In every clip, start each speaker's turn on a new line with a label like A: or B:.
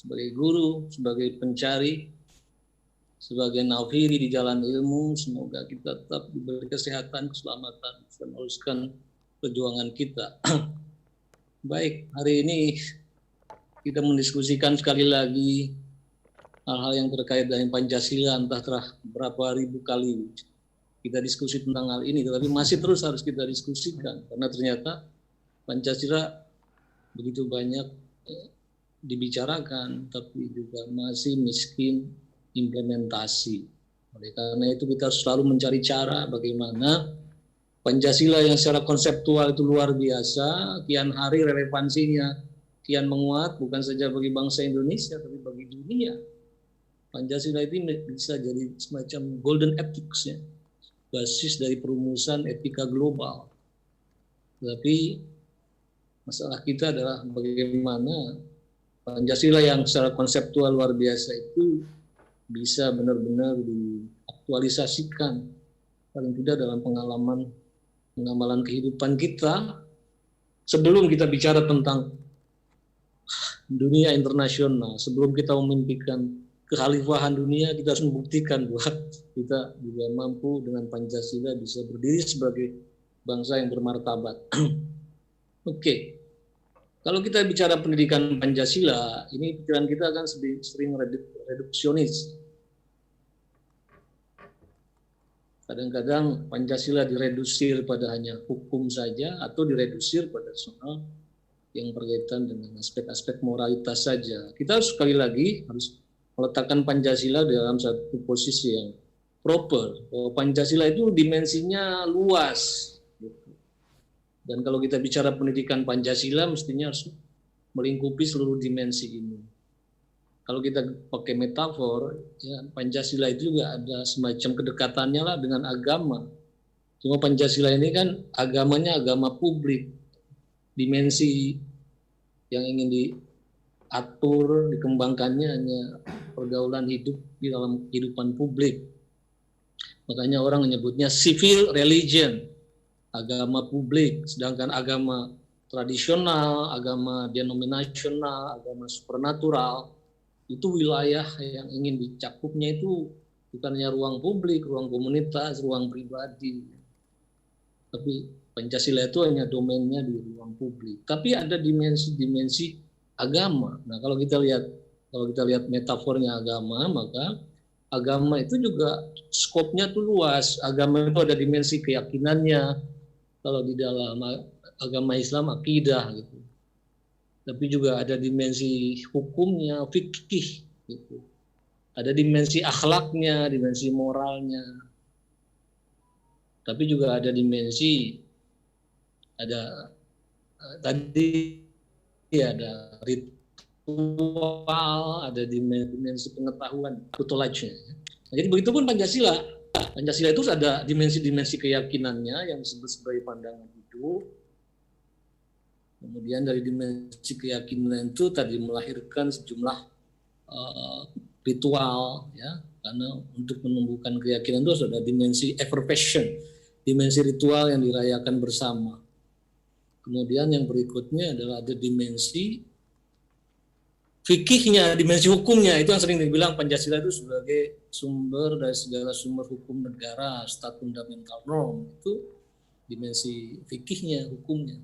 A: sebagai guru, sebagai pencari, sebagai nafiri di jalan ilmu. Semoga kita tetap diberi kesehatan, keselamatan, dan meneruskan perjuangan kita. Baik, hari ini kita mendiskusikan sekali lagi hal-hal yang terkait dengan Pancasila, entah telah berapa ribu kali kita diskusi tentang hal ini, tetapi masih terus harus kita diskusikan, karena ternyata Pancasila begitu banyak dibicarakan, tapi juga masih miskin implementasi. Oleh karena itu kita harus selalu mencari cara bagaimana Pancasila yang secara konseptual itu luar biasa, kian hari relevansinya kian menguat, bukan saja bagi bangsa Indonesia, tapi bagi dunia. Pancasila itu bisa jadi semacam golden ethics, ya, basis dari perumusan etika global. Tapi masalah kita adalah bagaimana Pancasila yang secara konseptual luar biasa itu bisa benar-benar diaktualisasikan, paling tidak dalam pengamalan kehidupan kita. Sebelum kita bicara tentang dunia internasional, sebelum kita memimpikan kekhalifahan dunia, kita harus membuktikan bahwa kita juga mampu dengan Pancasila bisa berdiri sebagai bangsa yang bermartabat. Oke. Kalau kita bicara pendidikan Pancasila, ini pikiran kita akan sering reduksionis. Kadang-kadang Pancasila diredusir pada hanya hukum saja, atau diredusir pada soal yang berkaitan dengan aspek-aspek moralitas saja. Kita harus sekali lagi harus meletakkan Pancasila dalam satu posisi yang proper. Pancasila itu dimensinya luas. Dan kalau kita bicara pendidikan Pancasila, mestinya harus melingkupi seluruh dimensi ini. Kalau kita pakai metafor, ya, Pancasila itu juga ada semacam kedekatannya lah dengan agama. Cuma Pancasila ini kan agamanya agama publik. Dimensi yang ingin diatur, dikembangkannya hanya pergaulan hidup di dalam kehidupan publik. Makanya orang menyebutnya civil religion, agama publik, sedangkan agama tradisional, agama denominasional, agama supernatural, itu wilayah yang ingin dicakupnya itu bukannya ruang publik, ruang komunitas, ruang pribadi. Tapi Pancasila itu hanya domainnya di ruang publik. Tapi ada dimensi-dimensi agama. Nah, kalau kita lihat metafornya agama, maka agama itu juga skopnya tuh luas. Agama itu ada dimensi keyakinannya. Kalau di dalam agama Islam akidah gitu. Tapi juga ada dimensi hukumnya, fikih gitu. Ada dimensi akhlaknya, dimensi moralnya. Tapi juga ada dimensi tadi ada ritual, ada dimensi pengetahuan, tutelage-nya. Nah, jadi begitu pun Pancasila. Pancasila itu ada dimensi-dimensi keyakinannya yang disebut sebagai pandangan hidup. Kemudian dari dimensi keyakinan itu tadi melahirkan sejumlah ritual, ya, karena untuk menumbuhkan keyakinan itu harus ada dimensi effervescent, dimensi ritual yang dirayakan bersama. Kemudian yang berikutnya adalah ada dimensi fikihnya, dimensi hukumnya. Itu yang sering dibilang Pancasila itu sebagai sumber dari segala sumber hukum negara, stat fundamental norm. Itu dimensi fikihnya, hukumnya.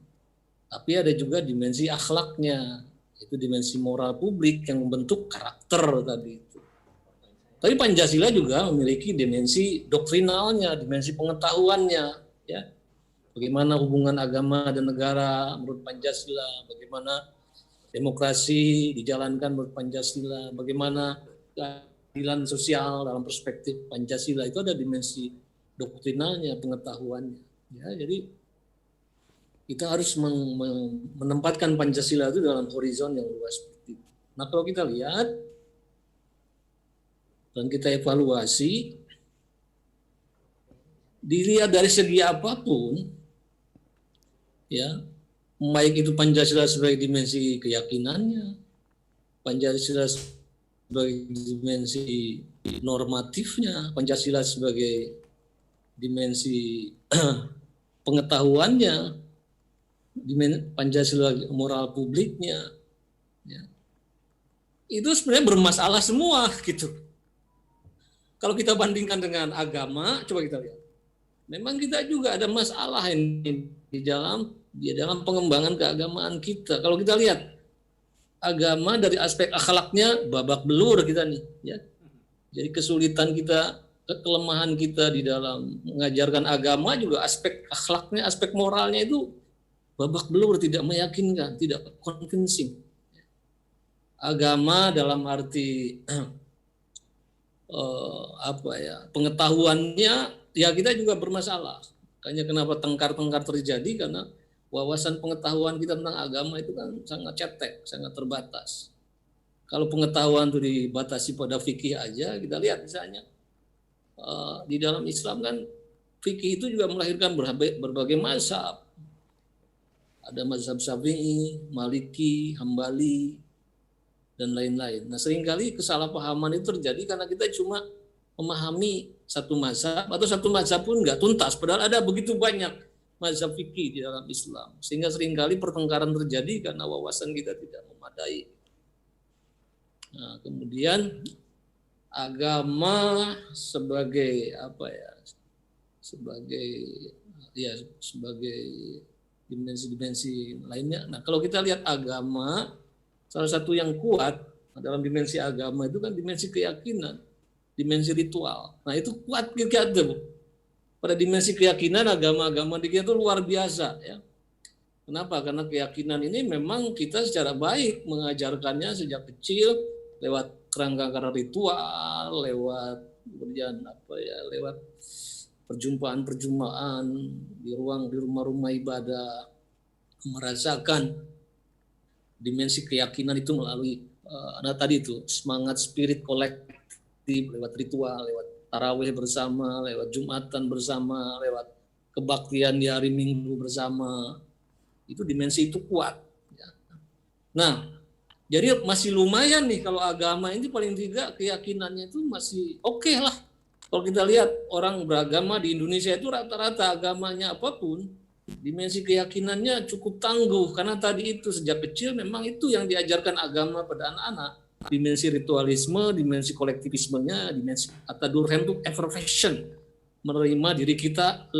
A: Tapi ada juga dimensi akhlaknya, itu dimensi moral publik yang membentuk karakter tadi itu. Tapi Pancasila juga memiliki dimensi doktrinalnya, dimensi pengetahuannya, ya. Bagaimana hubungan agama dan negara menurut Pancasila, bagaimana demokrasi dijalankan menurut Pancasila, bagaimana keadilan sosial dalam perspektif Pancasila, itu ada dimensi doktrinalnya, pengetahuannya. Ya, jadi kita harus menempatkan Pancasila itu dalam horizon yang luas seperti itu. Nah, kalau kita lihat dan kita evaluasi, dilihat dari segi apapun, ya, baik itu Pancasila sebagai dimensi keyakinannya, Pancasila sebagai dimensi normatifnya, Pancasila sebagai dimensi pengetahuannya, Pancasila moral publiknya, ya. itu sebenarnya bermasalah semua gitu. Kalau kita bandingkan dengan agama, coba kita lihat. Memang kita juga ada masalah ini di dalam pengembangan keagamaan kita. Kalau kita lihat agama dari aspek akhlaknya babak belur kita nih, ya. Jadi kesulitan kita, kelemahan kita di dalam mengajarkan agama juga aspek akhlaknya, aspek moralnya itu babak belur, tidak meyakinkan, tidak convincing. Agama dalam arti pengetahuannya ya kita juga bermasalah. Makanya kenapa tengkar-tengkar terjadi, karena wawasan pengetahuan kita tentang agama itu kan sangat cetek, sangat terbatas. Kalau pengetahuan itu dibatasi pada fikih aja, kita lihat misalnya di dalam Islam kan fikih itu juga melahirkan berbagai mazhab. Ada mazhab Syafi'i, Maliki, Hambali, dan lain-lain. Nah, seringkali kesalahpahaman itu terjadi karena kita cuma memahami satu mazhab atau satu mazhab pun nggak tuntas, padahal ada begitu banyak mazhab fikih di dalam Islam. Sehingga seringkali pertengkaran terjadi karena wawasan kita tidak memadai. Nah, kemudian agama sebagai sebagai dimensi-dimensi lainnya. Nah, kalau kita lihat agama, salah satu yang kuat dalam dimensi agama itu kan dimensi keyakinan, dimensi ritual. Nah, itu kuat kita tuh. Pada dimensi keyakinan, agama-agama di kita itu luar biasa, ya. Kenapa? Karena keyakinan ini memang kita secara baik mengajarkannya sejak kecil lewat kerangka ritual, lewat lewat perjumpaan-perjumpaan di rumah-rumah ibadah, merasakan dimensi keyakinan itu melalui tadi itu semangat spirit kolektif, lewat ritual, lewat tarawih bersama, lewat jumatan bersama, lewat kebaktian di hari Minggu bersama. Itu dimensi itu kuat. Nah, jadi masih lumayan nih kalau agama ini paling tidak keyakinannya itu masih oke lah. Kalau kita lihat orang beragama di Indonesia itu rata-rata agamanya apapun, dimensi keyakinannya cukup tangguh karena tadi itu sejak kecil memang itu yang diajarkan agama pada anak-anak. Dimensi ritualisme, dimensi kolektivismenya, dimensi atadurhen itu effervescence, menerima diri kita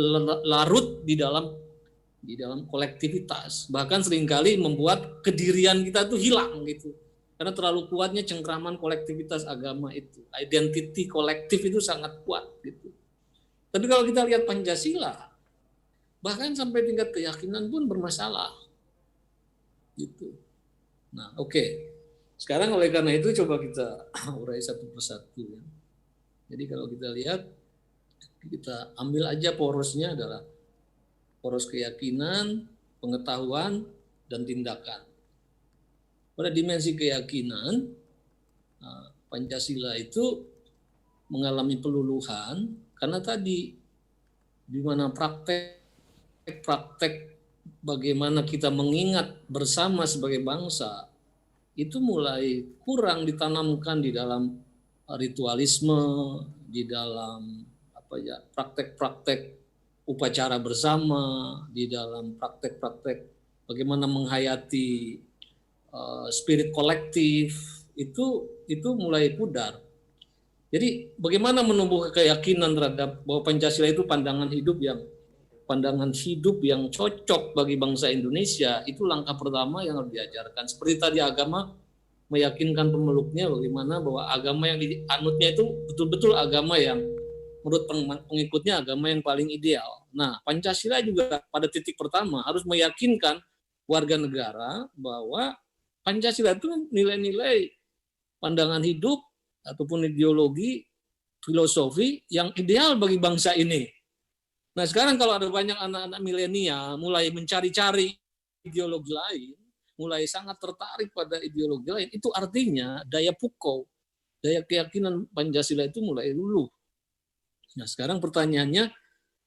A: larut di dalam kolektivitas, bahkan seringkali membuat kedirian kita tuh hilang gitu, karena terlalu kuatnya cengkraman kolektivitas agama itu, identity kolektif itu sangat kuat gitu. Tapi kalau kita lihat Pancasila, bahkan sampai tingkat keyakinan pun bermasalah gitu. Nah, oke. Sekarang oleh karena itu coba kita urai satu persatu, ya. Jadi kalau kita lihat, kita ambil aja porosnya adalah poros keyakinan, pengetahuan, dan tindakan. Pada dimensi keyakinan, Pancasila itu mengalami peluluhan karena tadi di mana praktek bagaimana kita mengingat bersama sebagai bangsa itu mulai kurang ditanamkan di dalam ritualisme, di dalam praktek-praktek upacara bersama, di dalam praktek-praktek bagaimana menghayati spirit kolektif itu mulai pudar. Jadi bagaimana menumbuh keyakinan terhadap bahwa Pancasila itu pandangan hidup yang cocok bagi bangsa Indonesia, itu langkah pertama yang harus diajarkan. Seperti tadi agama meyakinkan pemeluknya bagaimana bahwa agama yang dianutnya itu betul-betul agama yang menurut pengikutnya agama yang paling ideal. Nah, Pancasila juga pada titik pertama harus meyakinkan warga negara bahwa Pancasila itu nilai-nilai pandangan hidup ataupun ideologi, filosofi yang ideal bagi bangsa ini. Nah, sekarang kalau ada banyak anak-anak milenial mulai mencari-cari ideologi lain, mulai sangat tertarik pada ideologi lain, itu artinya daya pukau, daya keyakinan Pancasila itu mulai luluh. Nah, sekarang pertanyaannya,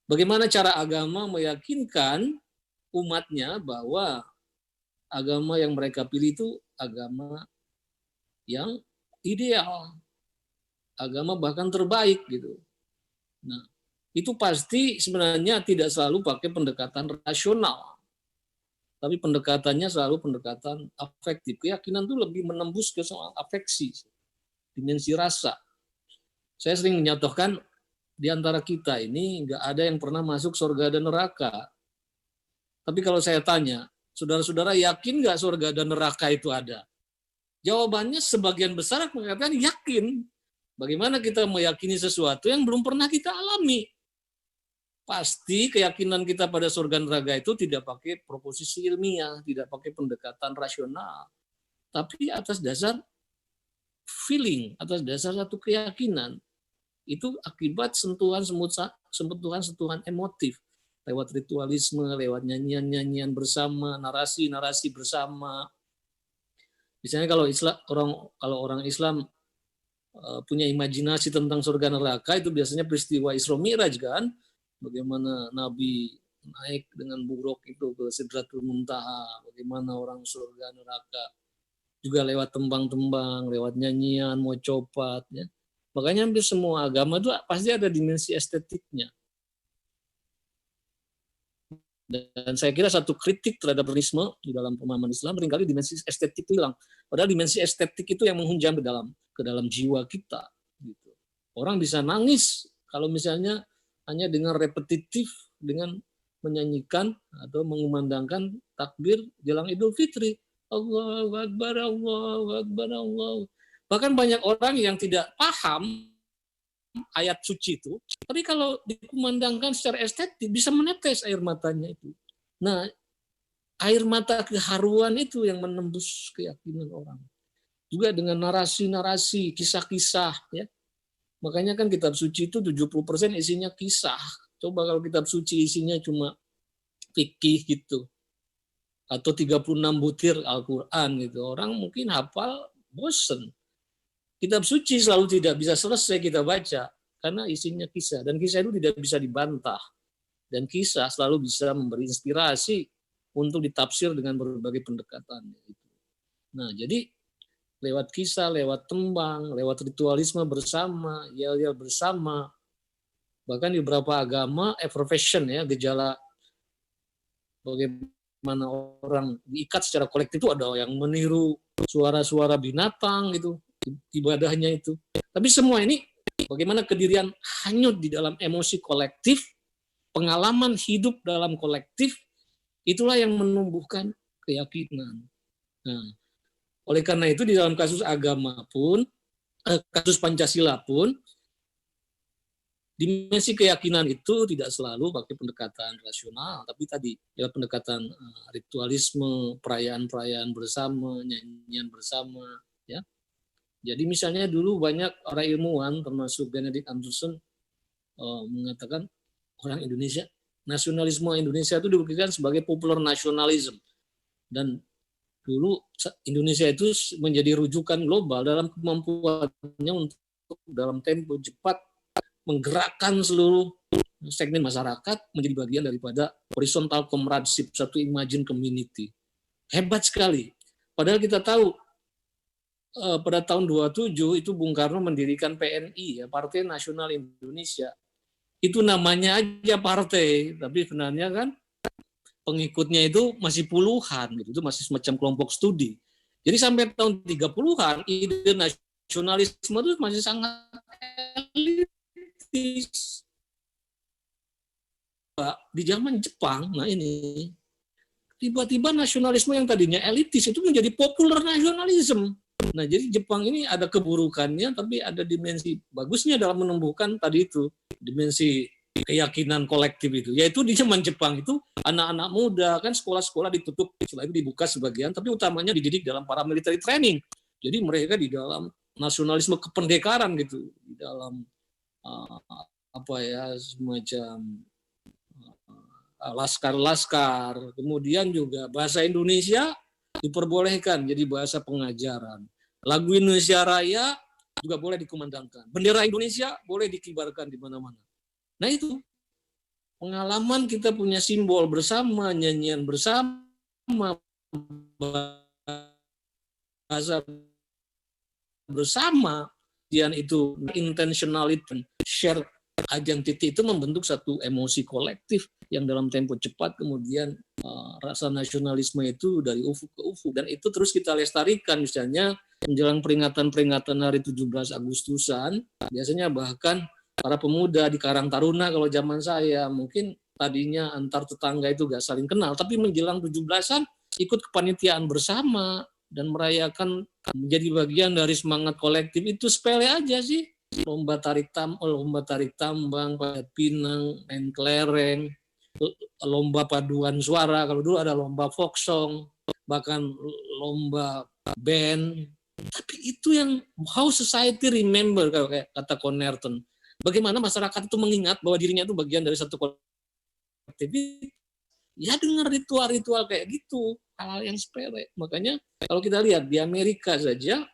A: bagaimana cara agama meyakinkan umatnya bahwa agama yang mereka pilih itu agama yang ideal, agama bahkan terbaik gitu. Nah, itu pasti sebenarnya tidak selalu pakai pendekatan rasional, tapi pendekatannya selalu pendekatan afektif. Keyakinan itu lebih menembus ke soal afeksi, dimensi rasa. Saya sering menyatakan di antara kita ini nggak ada yang pernah masuk surga dan neraka. Tapi kalau saya tanya, saudara-saudara yakin nggak surga dan neraka itu ada? Jawabannya sebagian besar mengatakan yakin. Bagaimana kita meyakini sesuatu yang belum pernah kita alami? Pasti keyakinan kita pada surga neraka itu tidak pakai proposisi ilmiah, tidak pakai pendekatan rasional, tapi atas dasar feeling, atas dasar satu keyakinan. Itu akibat sentuhan emotif, lewat ritualisme, lewat nyanyian-nyanyian bersama, narasi-narasi bersama. Misalnya kalau orang Islam punya imajinasi tentang surga neraka, itu biasanya peristiwa Isra Mi'raj kan, bagaimana Nabi naik dengan buruk itu ke Sidratul Muntaha, bagaimana orang surga neraka, juga lewat tembang-tembang, lewat nyanyian, mau copat, ya. Makanya hampir semua agama itu pasti ada dimensi estetiknya. Dan saya kira satu kritik terhadap modernisme di dalam pemahaman Islam, seringkali dimensi estetik itu hilang. Padahal dimensi estetik itu yang menghunjam ke dalam jiwa kita. Gitu. Orang bisa nangis kalau misalnya hanya dengan repetitif, dengan menyanyikan atau mengumandangkan takbir jelang Idul Fitri. Allahu Akbar, Allahu Akbar, Allah. Bahkan banyak orang yang tidak paham ayat suci itu, tapi kalau dikumandangkan secara estetik bisa menetes air matanya itu. Nah, air mata keharuan itu yang menembus keyakinan orang. Juga dengan narasi-narasi, kisah-kisah, ya. Makanya kan kitab suci itu 70% isinya kisah. Coba kalau kitab suci isinya cuma fikih gitu, atau 36 butir Al-Quran gitu, orang mungkin hafal bosen. Kitab suci selalu tidak bisa selesai kita baca karena isinya kisah, dan kisah itu tidak bisa dibantah, dan kisah selalu bisa memberi inspirasi untuk ditafsir dengan berbagai pendekatan. Nah, jadi lewat kisah, lewat tembang, lewat ritualisme bersama, yel-yel bersama, bahkan di beberapa agama effervescence, ya, gejala bagaimana orang diikat secara kolektif itu ada yang meniru suara-suara binatang gitu, ibadahnya itu. Tapi semua ini bagaimana kedirian hanyut di dalam emosi kolektif, pengalaman hidup dalam kolektif, itulah yang menumbuhkan keyakinan. Nah, oleh karena itu di dalam kasus agama pun, kasus Pancasila pun, dimensi keyakinan itu tidak selalu pakai pendekatan rasional, tapi tadi ya pendekatan ritualisme, perayaan-perayaan bersama, nyanyian bersama, ya. Jadi misalnya dulu banyak orang ilmuwan termasuk Benedict Anderson mengatakan orang Indonesia, nasionalisme Indonesia itu dibuktikan sebagai popular nationalism, dan dulu Indonesia itu menjadi rujukan global dalam kemampuannya untuk dalam tempo cepat menggerakkan seluruh segmen masyarakat menjadi bagian daripada horizontal comradeship, satu imagine community. Hebat sekali. Padahal kita tahu pada tahun 27 itu Bung Karno mendirikan PNI, ya, Partai Nasional Indonesia. Itu namanya aja partai, tapi sebenarnya kan pengikutnya itu masih puluhan, gitu. Itu masih semacam kelompok studi. Jadi sampai tahun 30-an ide nasionalisme itu masih sangat elitis. Di zaman Jepang, nah ini tiba-tiba nasionalisme yang tadinya elitis itu menjadi popular nasionalisme. Nah, jadi Jepang ini ada keburukannya, tapi ada dimensi bagusnya dalam menumbuhkan tadi itu, dimensi keyakinan kolektif itu. Yaitu di zaman Jepang itu, anak-anak muda, kan sekolah-sekolah ditutup, setelah itu dibuka sebagian, tapi utamanya dididik dalam paramilitary training. Jadi mereka di dalam nasionalisme kependekaran gitu, di dalam semacam laskar-laskar. Kemudian juga bahasa Indonesia diperbolehkan jadi bahasa pengajaran. Lagu Indonesia Raya juga boleh dikumandangkan. Bendera Indonesia boleh dikibarkan di mana-mana. Nah itu pengalaman kita punya simbol bersama, nyanyian bersama, bahasa bersama, dan itu intentionality, share identity itu membentuk satu emosi kolektif yang dalam tempo cepat kemudian rasa nasionalisme itu dari ufuk ke ufuk, dan itu terus kita lestarikan. Misalnya menjelang peringatan hari 17 Agustusan, biasanya bahkan para pemuda di Karang Taruna kalau zaman saya, mungkin tadinya antar tetangga itu gak saling kenal, tapi menjelang 17-an ikut kepanitiaan bersama dan merayakan, menjadi bagian dari semangat kolektif. Itu sepele aja sih, lomba tarik tambang, panjat pinang, main kelereng, lomba paduan suara, kalau dulu ada lomba folk song, bahkan lomba band. Tapi itu yang how society remember, kalau kayak kata Connerton. Bagaimana masyarakat itu mengingat bahwa dirinya itu bagian dari satu kolektif. Ya dengan ritual-ritual kayak gitu, hal-hal yang sepele. Makanya kalau kita lihat di Amerika saja,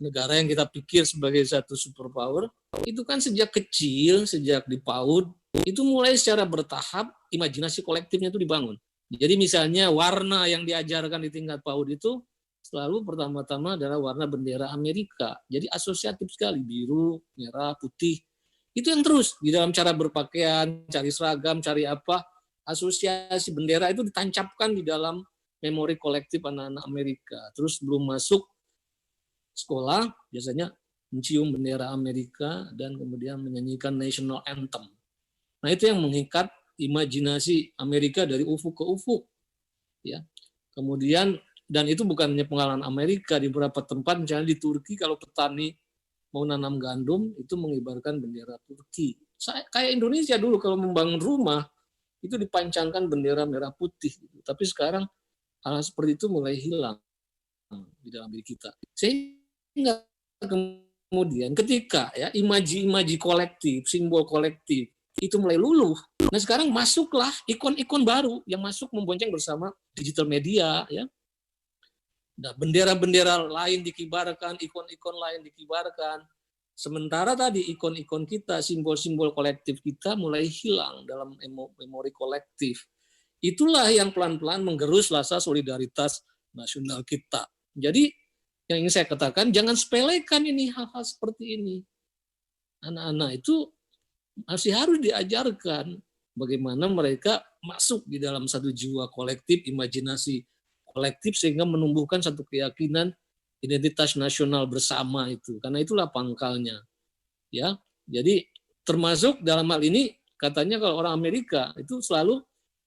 A: negara yang kita pikir sebagai satu superpower, itu kan sejak kecil, sejak di PAUD, itu mulai secara bertahap imajinasi kolektifnya itu dibangun. Jadi misalnya warna yang diajarkan di tingkat PAUD itu selalu pertama-tama adalah warna bendera Amerika. Jadi asosiatif sekali, biru, merah, putih. Itu yang terus di dalam cara berpakaian, cari seragam, cari apa, asosiasi bendera itu ditancapkan di dalam memori kolektif anak-anak Amerika. Terus belum masuk sekolah, biasanya mencium bendera Amerika dan kemudian menyanyikan national anthem. Nah, itu yang mengikat imajinasi Amerika dari ufuk ke ufuk. Ya. Kemudian, dan itu bukan hanya pengalaman Amerika, di beberapa tempat, misalnya di Turki, kalau petani mau nanam gandum, itu mengibarkan bendera Turki. Kayak Indonesia dulu, kalau membangun rumah, itu dipancangkan bendera merah putih. Tapi sekarang hal seperti itu mulai hilang di dalam diri kita. Sehingga kemudian ketika ya imaji kolektif, simbol kolektif itu mulai luluh. Nah sekarang masuklah ikon-ikon baru yang masuk membonceng bersama digital media, ya. Nah, bendera-bendera lain dikibarkan, ikon-ikon lain dikibarkan. Sementara tadi ikon-ikon kita, simbol-simbol kolektif kita mulai hilang dalam memori kolektif. Itulah yang pelan-pelan menggerus rasa solidaritas nasional kita. Jadi yang ingin saya katakan, jangan sepelekan ini hal-hal seperti ini. Anak-anak itu masih harus diajarkan bagaimana mereka masuk di dalam satu jiwa kolektif, imajinasi kolektif, sehingga menumbuhkan satu keyakinan identitas nasional bersama itu. Karena itulah pangkalnya. Ya, jadi termasuk dalam hal ini katanya kalau orang Amerika itu selalu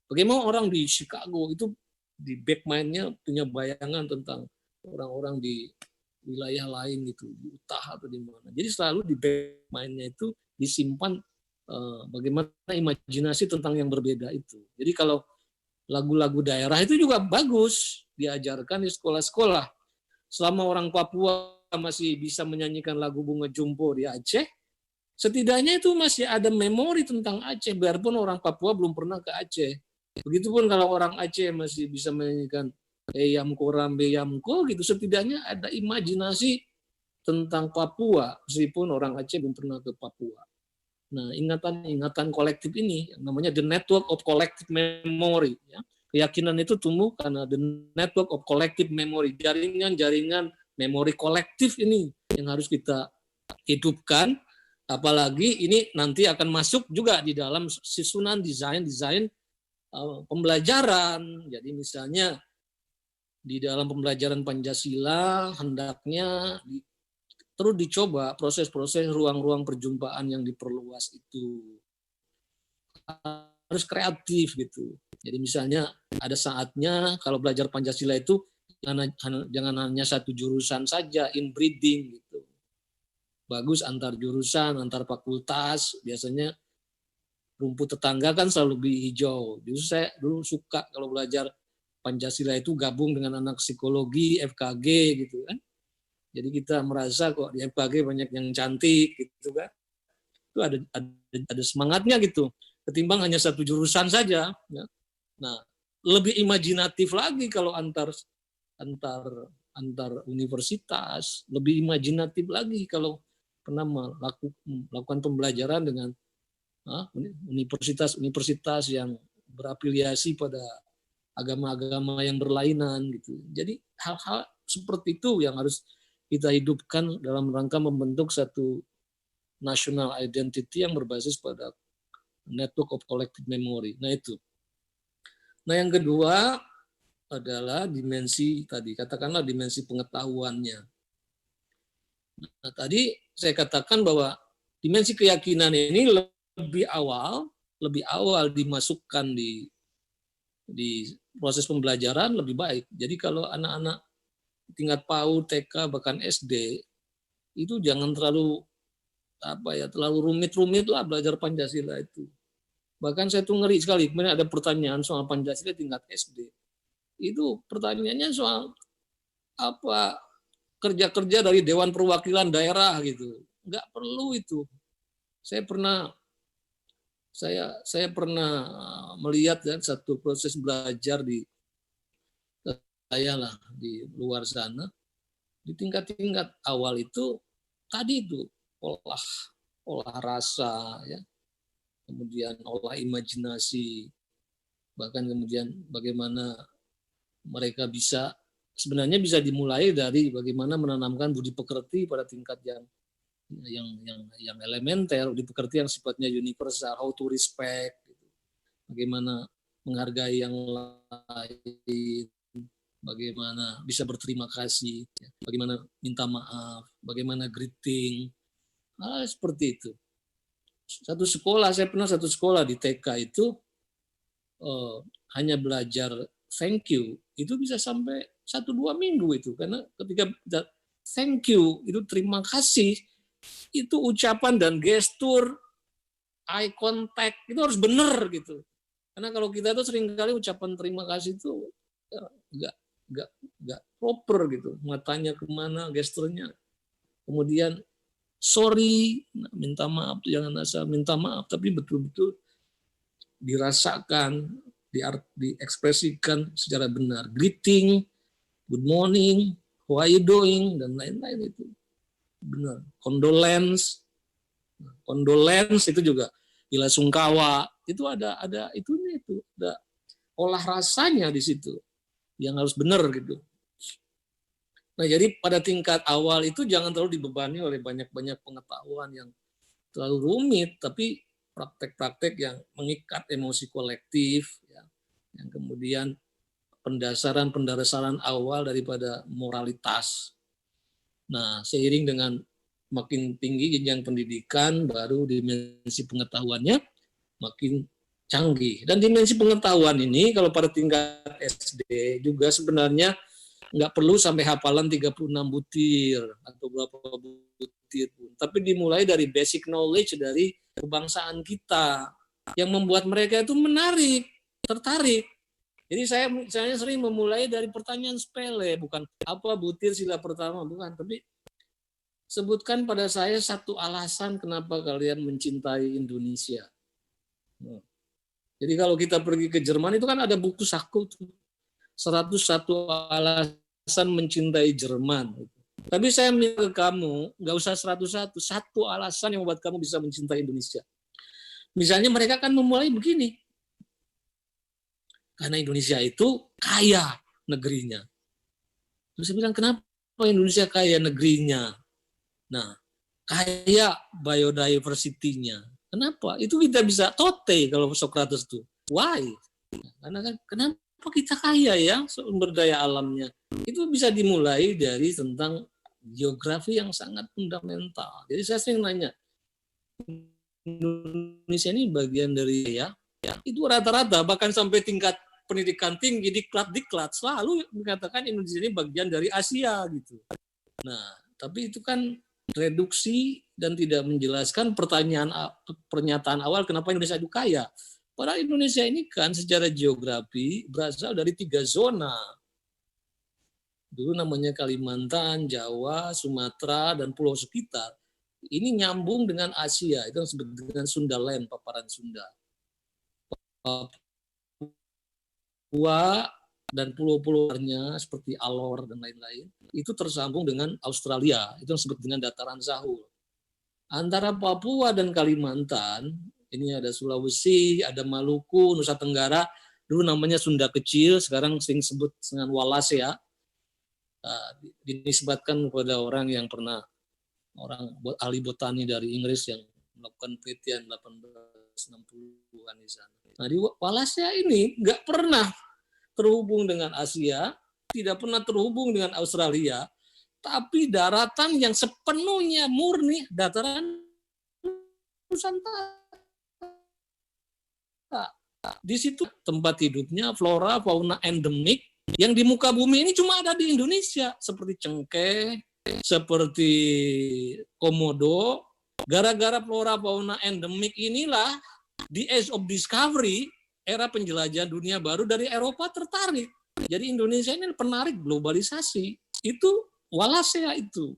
A: bagaimana orang di Chicago itu di back mind-nya punya bayangan tentang orang-orang di wilayah lain gitu, di Utah atau di mana. Jadi selalu di back mind-nya itu disimpan bagaimana imajinasi tentang yang berbeda itu. Jadi kalau lagu-lagu daerah itu juga bagus diajarkan di sekolah-sekolah. Selama orang Papua masih bisa menyanyikan lagu Bunga Jumbo di Aceh, setidaknya itu masih ada memori tentang Aceh, biarpun orang Papua belum pernah ke Aceh. Begitupun kalau orang Aceh masih bisa menyanyikan Yamko Rambe Yamko gitu, setidaknya ada imajinasi tentang Papua, meskipun orang Aceh belum pernah ke Papua. Nah, ingatan kolektif ini, yang namanya the network of collective memory. Ya. Keyakinan itu tumbuh karena the network of collective memory, jaringan-jaringan memori kolektif ini yang harus kita hidupkan. Apalagi ini nanti akan masuk juga di dalam susunan desain pembelajaran. Jadi misalnya di dalam pembelajaran Pancasila hendaknya terus dicoba proses-proses ruang-ruang perjumpaan yang diperluas itu harus kreatif gitu. Jadi misalnya ada saatnya kalau belajar Pancasila itu jangan hanya satu jurusan saja, inbreeding gitu. Bagus antar jurusan, antar fakultas. Biasanya rumput tetangga kan selalu lebih hijau. Justru saya dulu suka kalau belajar Pancasila itu gabung dengan anak psikologi, FKG gitu kan. Jadi kita merasa kok di FKG banyak yang cantik gitu kan. Itu ada semangatnya gitu. Ketimbang hanya satu jurusan saja. Ya. Nah, lebih imajinatif lagi kalau antar universitas, lebih imajinatif lagi kalau pernah melakukan pembelajaran dengan universitas-universitas yang berafiliasi pada agama-agama yang berlainan gitu. Jadi hal-hal seperti itu yang harus kita hidupkan dalam rangka membentuk satu national identity yang berbasis pada network of collective memory. Nah itu. Nah yang kedua, adalah dimensi tadi, katakanlah dimensi pengetahuannya. Nah, tadi saya katakan bahwa dimensi keyakinan ini lebih awal dimasukkan di proses pembelajaran lebih baik. Jadi kalau anak-anak tingkat PAUD, TK, bahkan SD itu jangan terlalu terlalu rumit-rumit lah belajar Pancasila itu. Bahkan saya tuh ngeri sekali, kemudian ada pertanyaan soal Pancasila tingkat SD. Itu pertanyaannya soal apa kerja-kerja dari Dewan Perwakilan Daerah gitu. Nggak perlu itu. Saya pernah melihat ya, satu proses belajar di saya lah di luar sana, di tingkat-tingkat awal itu tadi itu olah rasa ya, kemudian olah imajinasi, bahkan kemudian bagaimana mereka sebenarnya bisa dimulai dari bagaimana menanamkan budi pekerti pada tingkat yang elementer, budi pekerti yang sifatnya universal, how to respect, bagaimana menghargai yang lain, bagaimana bisa berterima kasih, bagaimana minta maaf, bagaimana greeting, hal seperti itu. Saya pernah satu sekolah di TK itu hanya belajar thank you, itu bisa sampai 1-2 minggu itu, karena ketika thank you itu terima kasih, itu ucapan dan gestur, eye contact itu harus benar gitu. Karena kalau kita tuh seringkali ucapan terima kasih itu nggak proper gitu, matanya kemana, gesturnya. Kemudian sorry, minta maaf, jangan asal minta maaf, tapi betul-betul dirasakan, diekspresikan secara benar. Greeting, good morning, how are you doing, dan lain-lain itu benar. Condolence itu juga bila sungkawa itu ada itunya, itu ada olah rasanya di situ yang harus benar gitu. Nah, jadi pada tingkat awal itu jangan terlalu dibebani oleh banyak-banyak pengetahuan yang terlalu rumit, tapi praktek-praktek yang mengikat emosi kolektif, ya, yang kemudian pendasaran awal daripada moralitas. Nah, seiring dengan makin tinggi jenjang pendidikan, baru dimensi pengetahuannya makin canggih. Dan dimensi pengetahuan ini kalau pada tingkat SD juga sebenarnya nggak perlu sampai hafalan 36 butir atau berapa butir pun. Tapi dimulai dari basic knowledge dari kebangsaan kita yang membuat mereka itu tertarik. Jadi saya sering memulai dari pertanyaan sepele, bukan apa butir sila pertama, bukan, tapi sebutkan pada saya satu alasan kenapa kalian mencintai Indonesia. Jadi kalau kita pergi ke Jerman itu kan ada buku saku 101 alasan mencintai Jerman. Tapi saya minta ke kamu, nggak usah 101, satu alasan yang membuat kamu bisa mencintai Indonesia. Misalnya mereka kan memulai begini, karena Indonesia itu kaya negerinya. Terus saya bilang, kenapa Indonesia kaya negerinya? Nah, kaya biodiversity-nya. Kenapa? Itu kita bisa tote kalau Socrates tuh. Why? Karena kan kenapa kita kaya ya sumber daya alamnya? Itu bisa dimulai dari tentang geografi yang sangat fundamental. Jadi saya sering nanya, Indonesia ini bagian dari ya itu rata-rata bahkan sampai tingkat pendidikan tinggi diklat selalu mengatakan Indonesia ini bagian dari Asia gitu. Nah, tapi itu kan reduksi dan tidak menjelaskan pernyataan awal kenapa Indonesia itu kaya. Padahal Indonesia ini kan secara geografi berasal dari 3 zona. Dulu namanya Kalimantan, Jawa, Sumatera, dan pulau sekitar. Ini nyambung dengan Asia, itu yang disebut dengan Sundaland, paparan Sunda. Papua dan pulau-pulaunya seperti Alor dan lain-lain, itu tersambung dengan Australia, itu yang disebut dengan dataran Zahul. Antara Papua dan Kalimantan, ini ada Sulawesi, ada Maluku, Nusa Tenggara, dulu namanya Sunda Kecil, sekarang sering disebut dengan Wallace ya. Dinisbatkan kepada orang ahli botani dari Inggris yang melakukan penelitian 1860-an di sana. Nah, di Wallace ini nggak pernah terhubung dengan Asia, tidak pernah terhubung dengan Australia, tapi daratan yang sepenuhnya murni dataran Nusantara. Di situ tempat hidupnya flora, fauna endemik yang di muka bumi ini cuma ada di Indonesia, seperti cengkeh, seperti komodo. Gara-gara flora, fauna endemik inilah di Age of Discovery, era penjelajahan dunia baru dari Eropa tertarik. Jadi Indonesia ini penarik globalisasi. Itu Wallacea itu.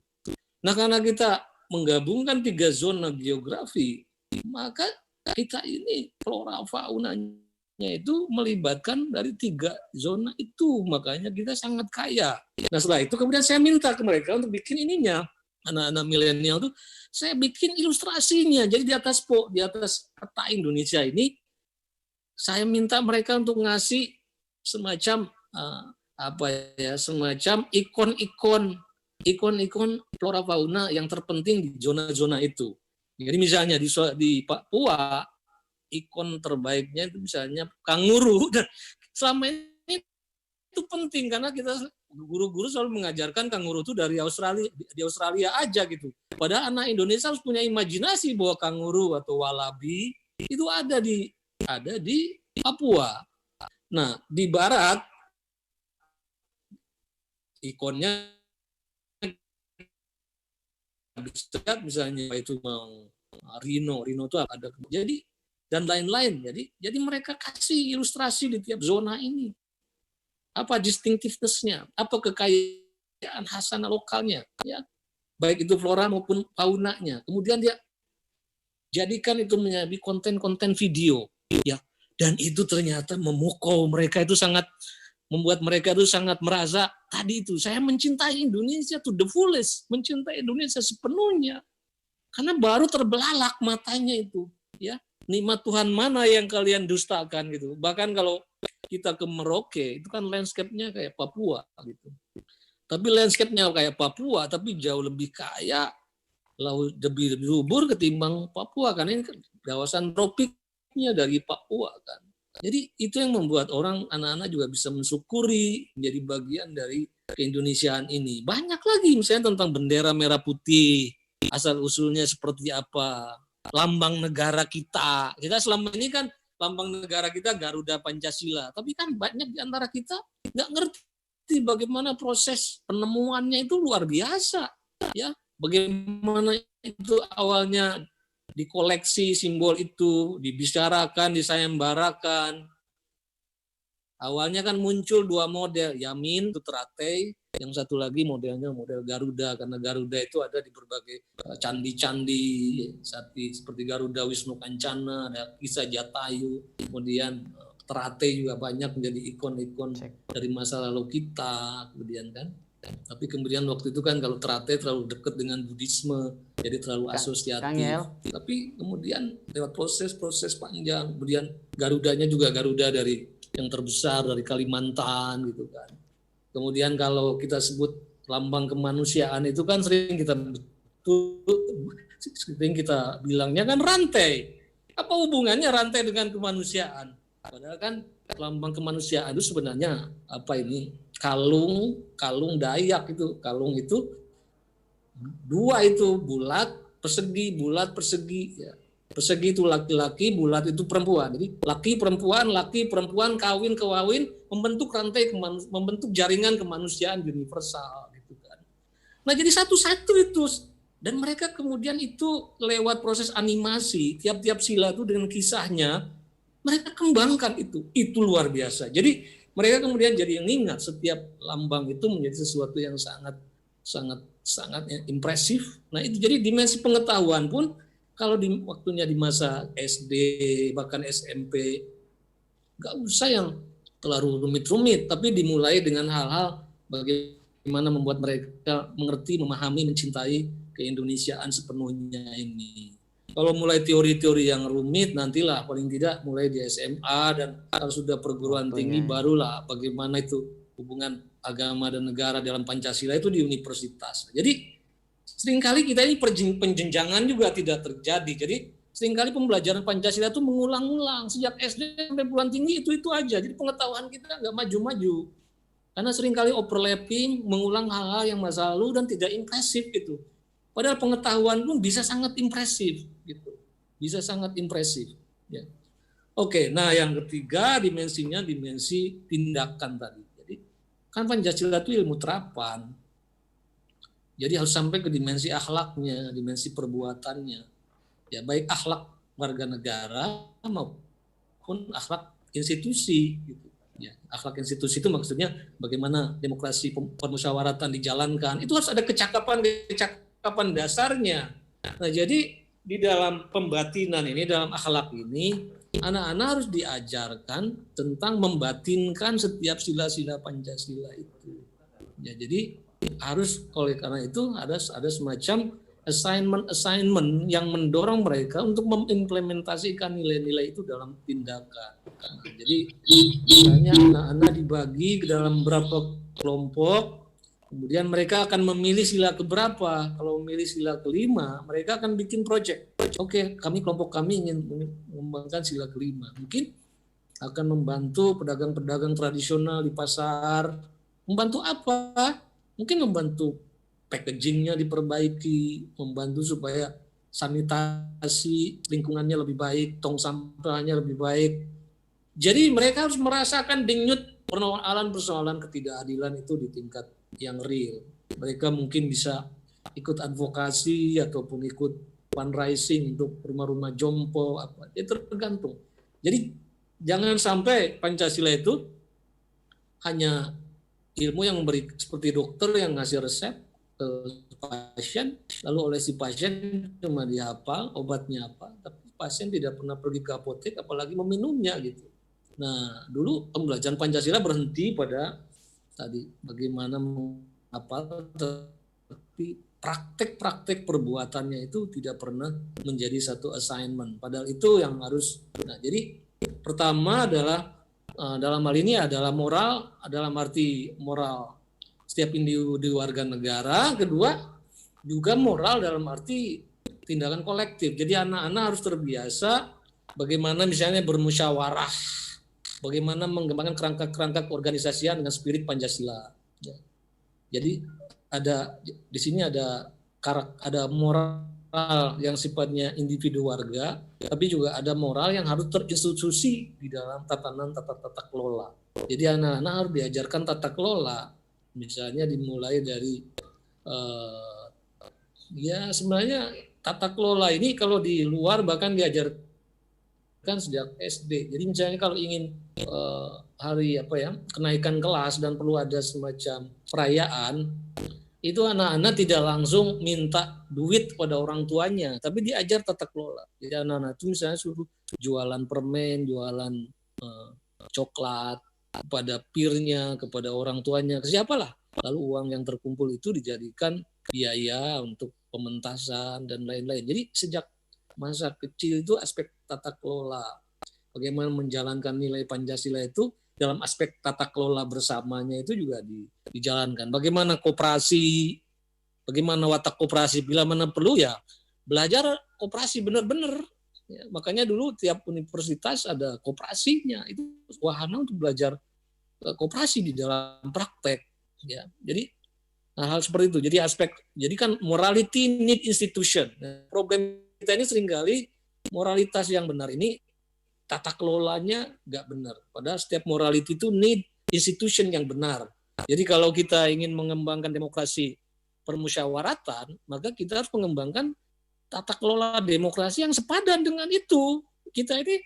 A: Nah, karena kita menggabungkan 3 zona geografi, maka kita ini flora faunanya itu melibatkan dari 3 zona itu, makanya kita sangat kaya. Nah, setelah itu kemudian saya minta ke mereka untuk bikin ininya, anak-anak milenial tuh saya bikin ilustrasinya. Jadi di atas peta Indonesia ini saya minta mereka untuk ngasih semacam semacam ikon-ikon flora fauna yang terpenting di zona-zona itu. Jadi misalnya di Papua, ikon terbaiknya itu misalnya kanguru. Dan selama ini itu penting karena kita guru-guru selalu mengajarkan kanguru itu di Australia aja gitu. Padahal anak Indonesia harus punya imajinasi bahwa kanguru atau walabi itu ada di Papua. Nah, di barat ikonnya misalnya itu mau rino itu ada, jadi dan lain-lain. Jadi mereka kasih ilustrasi di tiap zona ini. Apa distinctiveness-nya, apa kekayaan khasana lokalnya, ya. Baik itu flora maupun faunanya. Kemudian dia jadikan itu menjadi konten-konten video, ya. Dan itu ternyata memukau mereka, itu sangat membuat mereka itu sangat merasa tadi itu saya mencintai Indonesia to the fullest, mencintai Indonesia sepenuhnya. Karena baru terbelalak matanya itu, ya. Nikmat Tuhan mana yang kalian dustakan gitu. Bahkan kalau kita ke Merauke itu kan landscape-nya kayak Papua gitu. Tapi landscape-nya kayak Papua tapi jauh lebih kaya, laut lebih subur ketimbang Papua, karena ini kawasan tropiknya dari Papua kan. Jadi itu yang membuat orang, anak-anak juga bisa mensyukuri menjadi bagian dari keindonesiaan ini. Banyak lagi misalnya tentang bendera merah putih, asal usulnya seperti apa, lambang negara kita. Kita selama ini kan lambang negara kita Garuda Pancasila, tapi kan banyak di antara kita nggak ngerti bagaimana proses penemuannya itu luar biasa, ya. Bagaimana itu awalnya dikoleksi simbol itu, dibicarakan, disayembarakan. Awalnya kan muncul 2 model, Yamin itu teratai, yang satu lagi modelnya model Garuda, karena Garuda itu ada di berbagai candi-candi, seperti Garuda Wisnu Kancana, ada kisah Jatayu, kemudian teratai juga banyak menjadi ikon-ikon dari masa lalu kita, kemudian kan. Tapi kemudian waktu itu kan kalau teratai terlalu dekat dengan Buddhisme, jadi terlalu asosiatif. Tapi kemudian lewat proses panjang, kemudian Garudanya juga Garuda dari yang terbesar dari Kalimantan gitu kan. Kemudian kalau kita sebut lambang kemanusiaan itu kan sering kita bilangnya kan rantai. Apa hubungannya rantai dengan kemanusiaan? Padahal kan lambang kemanusiaan itu sebenarnya apa ini? Kalung Dayak itu. Kalung itu 2 itu bulat, persegi ya. Persegi itu laki-laki, bulat itu perempuan. Jadi laki perempuan kawin membentuk rantai, membentuk jaringan kemanusiaan universal gitu kan. Nah, jadi satu-satu itu, dan mereka kemudian itu lewat proses animasi, tiap-tiap sila itu dengan kisahnya mereka kembangkan itu luar biasa. Jadi mereka kemudian jadi yang ingat setiap lambang itu menjadi sesuatu yang sangat impresif. Nah, itu jadi dimensi pengetahuan pun kalau di waktunya di masa SD bahkan SMP nggak usah yang terlalu rumit-rumit, tapi dimulai dengan hal-hal bagaimana membuat mereka mengerti, memahami, mencintai keindonesiaan sepenuhnya ini. Kalau mulai teori-teori yang rumit, nantilah paling tidak mulai di SMA, dan kalau sudah perguruan tinggi barulah bagaimana itu hubungan agama dan negara dalam Pancasila itu di universitas. Jadi seringkali kita ini penjenjangan juga tidak terjadi. Jadi seringkali pembelajaran Pancasila itu mengulang-ulang sejak SD sampai perguruan tinggi itu aja. Jadi pengetahuan kita nggak maju-maju. Karena seringkali overlapping, mengulang hal-hal yang masa lalu dan tidak impresif gitu. Padahal pengetahuan pun bisa sangat impresif gitu. Bisa sangat impresif. Ya. Oke, nah yang ketiga dimensinya dimensi tindakan tadi. Jadi kan Pancasila itu ilmu terapan. Jadi harus sampai ke dimensi akhlaknya, dimensi perbuatannya. Ya baik akhlak warga negara maupun akhlak institusi gitu. Ya, akhlak institusi itu maksudnya bagaimana demokrasi permusyawaratan dijalankan. Itu harus ada kecakapan dasarnya. Nah, jadi di dalam pembatinan ini, dalam akhlak ini, anak-anak harus diajarkan tentang membatinkan setiap sila-sila Pancasila itu. Ya, jadi harus oleh karena itu ada semacam assignment yang mendorong mereka untuk mengimplementasikan nilai-nilai itu dalam tindakan. Nah, jadi misalnya anak-anak dibagi ke dalam beberapa kelompok, kemudian mereka akan memilih sila keberapa. Kalau memilih sila kelima, mereka akan bikin project. Oke, kelompok kami ingin mengembangkan sila kelima. Mungkin akan membantu pedagang-pedagang tradisional di pasar. Membantu apa? Mungkin membantu packagingnya diperbaiki, membantu supaya sanitasi lingkungannya lebih baik, tong sampahnya lebih baik. Jadi mereka harus merasakan denyut persoalan ketidakadilan itu di tingkat yang real. Mereka mungkin bisa ikut advokasi ataupun ikut fundraising untuk rumah-rumah jompo apa. Ya tergantung. Jadi jangan sampai Pancasila itu hanya ilmu yang memberi seperti dokter yang ngasih resep ke pasien, lalu oleh si pasien cuma dihafal obatnya apa, tapi pasien tidak pernah pergi ke apotek apalagi meminumnya gitu. Nah, dulu pembelajaran Pancasila berhenti pada tadi bagaimana menghafal, tapi praktek-praktek perbuatannya itu tidak pernah menjadi satu assignment. Padahal itu yang harus. Nah, jadi pertama adalah dalam hal ini adalah moral, dalam arti moral setiap individu warga negara. Kedua, juga moral dalam arti tindakan kolektif. Jadi anak-anak harus terbiasa bagaimana misalnya bermusyawarah, bagaimana mengembangkan kerangka-kerangka keorganisasian dengan spirit Pancasila. Ya. Jadi di sini ada moral yang sifatnya individu warga, tapi juga ada moral yang harus terinstitusi di dalam tatanan tata kelola. Jadi anak-anak harus diajarkan tata kelola, misalnya dimulai dari ya sebenarnya tata kelola ini kalau di luar bahkan diajarkan sejak SD. Jadi misalnya kalau ingin hari kenaikan kelas dan perlu ada semacam perayaan, itu anak-anak tidak langsung minta duit pada orang tuanya, tapi diajar tata kelola. Jadi anak-anak itu misalnya suruh jualan permen, jualan coklat kepada peernya, kepada orang tuanya, ke siapalah. Lalu uang yang terkumpul itu dijadikan biaya untuk pementasan dan lain-lain. Jadi sejak masa kecil itu aspek tata kelola, bagaimana menjalankan nilai Pancasila itu dalam aspek tata kelola bersamanya itu juga dijalankan. Bagaimana koperasi, bagaimana watak koperasi, bila mana perlu ya belajar koperasi benar-benar. Ya, makanya dulu tiap universitas ada koperasinya, itu wahana untuk belajar koperasi di dalam praktek. Ya, jadi hal seperti itu. Jadi kan morality need institution. Nah, problem kita ini seringkali moralitas yang benar ini tata kelolanya nggak benar. Padahal setiap morality itu need institution yang benar. Jadi kalau kita ingin mengembangkan demokrasi permusyawaratan, maka kita harus mengembangkan tata kelola demokrasi yang sepadan dengan itu. Kita ini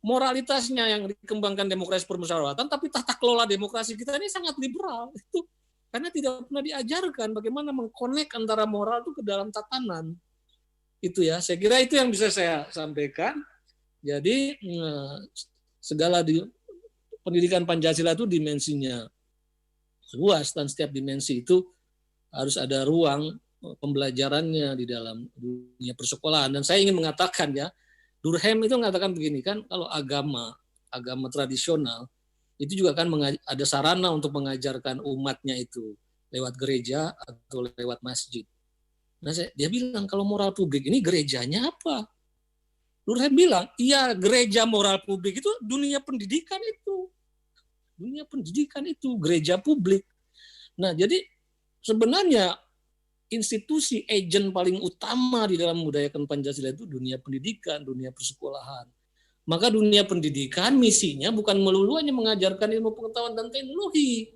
A: moralitasnya yang dikembangkan demokrasi permusyawaratan, tapi tata kelola demokrasi kita ini sangat liberal. Itu karena tidak pernah diajarkan bagaimana mengkonek antara moral itu ke dalam tatanan. Itu ya, saya kira itu yang bisa saya sampaikan. Jadi segala pendidikan Pancasila itu dimensinya luas dan setiap dimensi itu harus ada ruang pembelajarannya di dalam dunia persekolahan. Dan saya ingin mengatakan ya, Durkheim itu mengatakan begini kan, kalau agama tradisional itu juga kan ada sarana untuk mengajarkan umatnya itu lewat gereja atau lewat masjid. Nah dia bilang kalau moral publik ini gerejanya apa? Lurah bilang, iya gereja moral publik itu dunia pendidikan itu. Dunia pendidikan itu, gereja publik. Nah, jadi sebenarnya institusi agent paling utama di dalam membudayakan Pancasila itu dunia pendidikan, dunia persekolahan. Maka dunia pendidikan misinya bukan melulu hanya mengajarkan ilmu pengetahuan dan teknologi.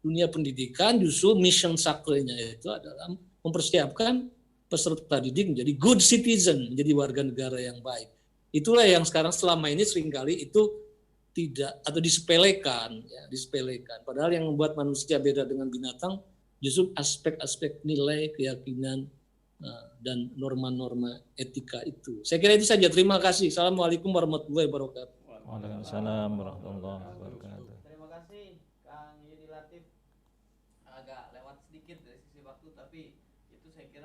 A: Dunia pendidikan justru mission sacrenya itu adalah mempersiapkan peserta didik menjadi good citizen, menjadi warga negara yang baik. Itulah yang sekarang selama ini seringkali itu tidak atau disepelekan, ya, disepelekan. Padahal yang membuat manusia beda dengan binatang justru aspek-aspek nilai, keyakinan, dan norma-norma etika itu. Saya kira itu saja. Terima kasih. Assalamualaikum warahmatullahi wabarakatuh.
B: Waalaikumsalam warahmatullahi wabarakatuh.